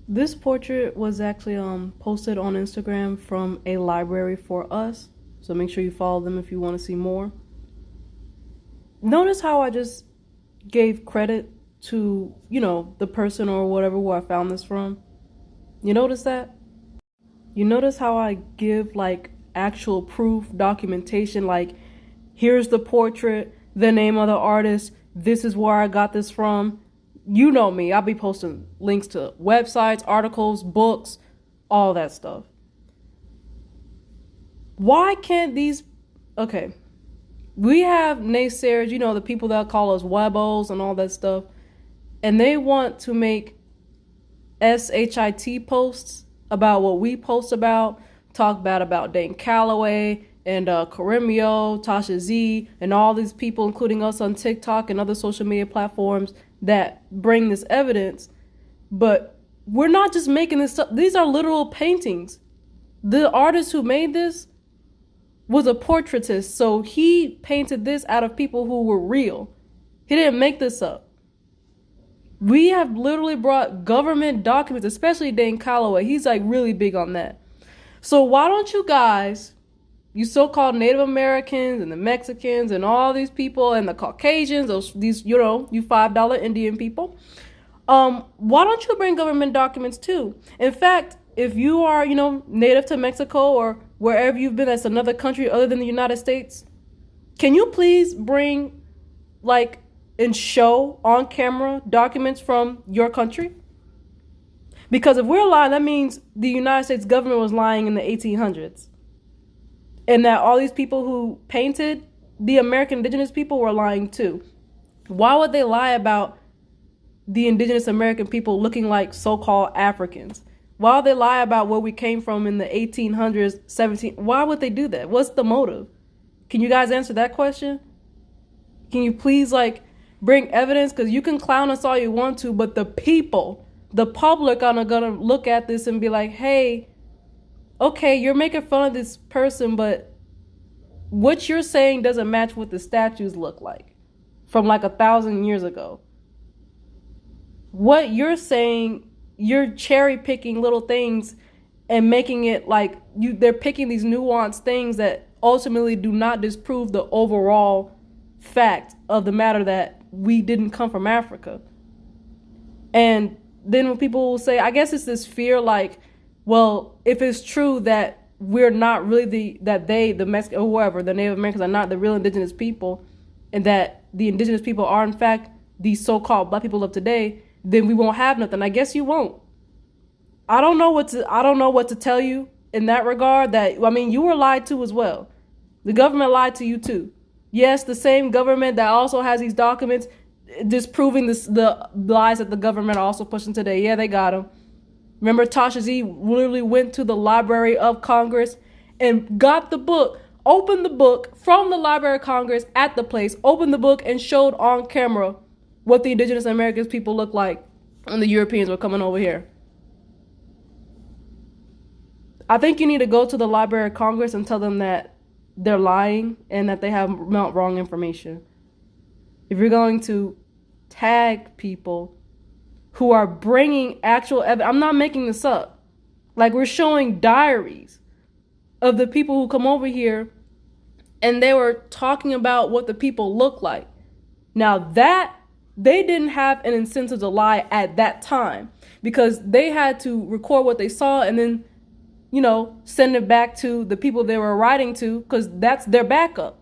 This portrait was actually posted on Instagram from a library for us. So make sure you follow them if you want to see more. Notice how I just gave credit to, the person or whatever who I found this from. You notice that? You notice how I give like actual proof, documentation, like here's the portrait, the name of the artist, this is where I got this from. You know me, I'll be posting links to websites, articles, books, all that stuff. Why can't these. Okay, we have naysayers, the people that call us webos and all that stuff, and they want to make Sh1t posts about what we post about, talk bad about Dane Calloway and Karimio, Tasha Z, and all these people, including us on TikTok and other social media platforms that bring this evidence. But we're not just making this stuff. These are literal paintings. The artist who made this was a portraitist, so he painted this out of people who were real. He didn't make this up. We have literally brought government documents, especially Dane Calloway. He's like really big on that. So why don't you guys, you so-called Native Americans and the Mexicans and all these people and the Caucasians, these you $5 Indian people, why don't you bring government documents too? In fact, if you are, native to Mexico or wherever you've been that's another country other than the United States, can you please bring like and show on camera documents from your country? Because if we're lying, that means the United States government was lying in the 1800s. And that all these people who painted the American indigenous people were lying too. Why would they lie about the indigenous American people looking like so-called Africans? Why would they lie about where we came from in the 1800s, 17? Why would they do that? What's the motive? Can you guys answer that question? Can you please bring evidence? Because you can clown us all you want to, but the people, the public are gonna look at this and be like, hey, okay, you're making fun of this person, but what you're saying doesn't match what the statues look like from 1,000 years ago. What you're saying, you're cherry picking little things and making it they're picking these nuanced things that ultimately do not disprove the overall fact of the matter that we didn't come from Africa. And then when people will say, I guess it's this fear well, if it's true that we're not really the Mexican or whoever, the Native Americans are not the real indigenous people, and that the indigenous people are in fact these so-called black people of today, then we won't have nothing. I guess you won't. I don't know what to tell you in that regard. You were lied to as well. The government lied to you too. Yes, the same government that also has these documents disproving the lies that the government are also pushing today. Yeah, they got them. Remember, Tasha Z literally went to the Library of Congress and got the book, opened the book from the Library of Congress at the place, opened the book and showed on camera what the indigenous Americans people look like when the Europeans were coming over here. I think you need to go to the Library of Congress and tell them that they're lying and that they have wrong information. If you're going to tag people who are bringing actual evidence, I'm not making this up. We're showing diaries of the people who come over here and they were talking about what the people look like. Now that they didn't have an incentive to lie at that time because they had to record what they saw and then send it back to the people they were writing to because that's their backup.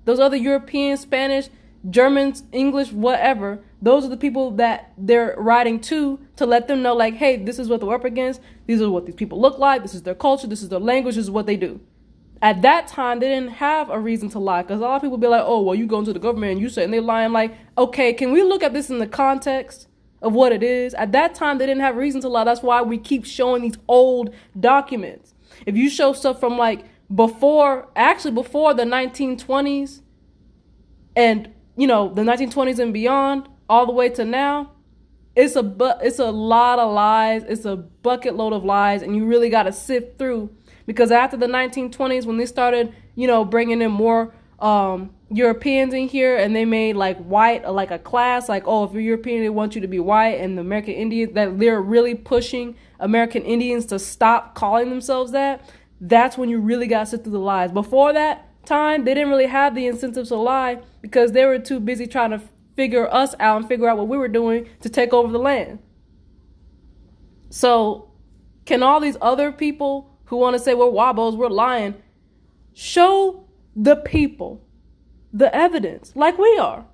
Those other Europeans, Spanish, Germans, English, whatever, those are the people that they're writing to let them know hey, this is what they're up against. These are what these people look like. This is their culture. This is their language. This is what they do. At that time, they didn't have a reason to lie because a lot of people be like, oh, well, you go into the government and you say, and they're lying. Okay, can we look at this in the context of what it is? At that time, they didn't have a reason to lie. That's why we keep showing these old documents. If you show stuff from before the 1920s and, the 1920s and beyond, all the way to now, it's a lot of lies. It's a bucket load of lies, and you really got to sift through. Because after the 1920s, when they started, bringing in more Europeans in here, and they made like white like a class, like, oh, if you're European they want you to be white, and the American Indians, that they're really pushing American Indians to stop calling themselves that. That's when you really got to sit through the lies. Before that time, they didn't really have the incentives to lie because they were too busy trying to figure us out and figure out what we were doing to take over the land. So can all these other people who want to say we're wabos, we're lying, show the people the evidence like we are?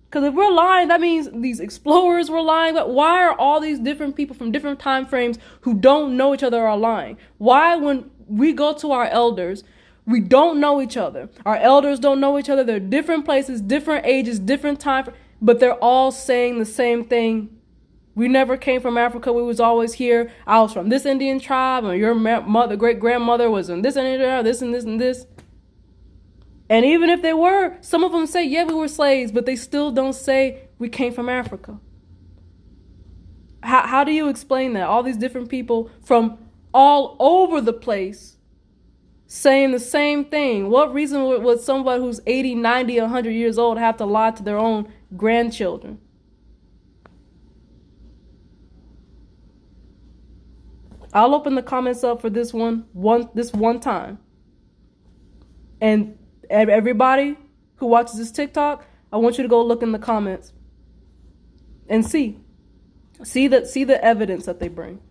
Because if we're lying, that means these explorers were lying. But why are all these different people from different time frames who don't know each other are lying? Why, when we go to our elders, we don't know each other? Our elders don't know each other. They're different places, different ages, different time, but they're all saying the same thing. We never came from Africa. We was always here. I was from this Indian tribe, and your mother, great grandmother was in this Indian tribe, this and this and this. And even if they were, some of them say, yeah, we were slaves, but they still don't say we came from Africa. How do you explain that? All these different people from all over the place saying the same thing. What reason would somebody who's 80, 90, 100 years old have to lie to their own grandchildren? I'll open the comments up for this one time. And everybody who watches this TikTok, I want you to go look in the comments and see the evidence that they bring.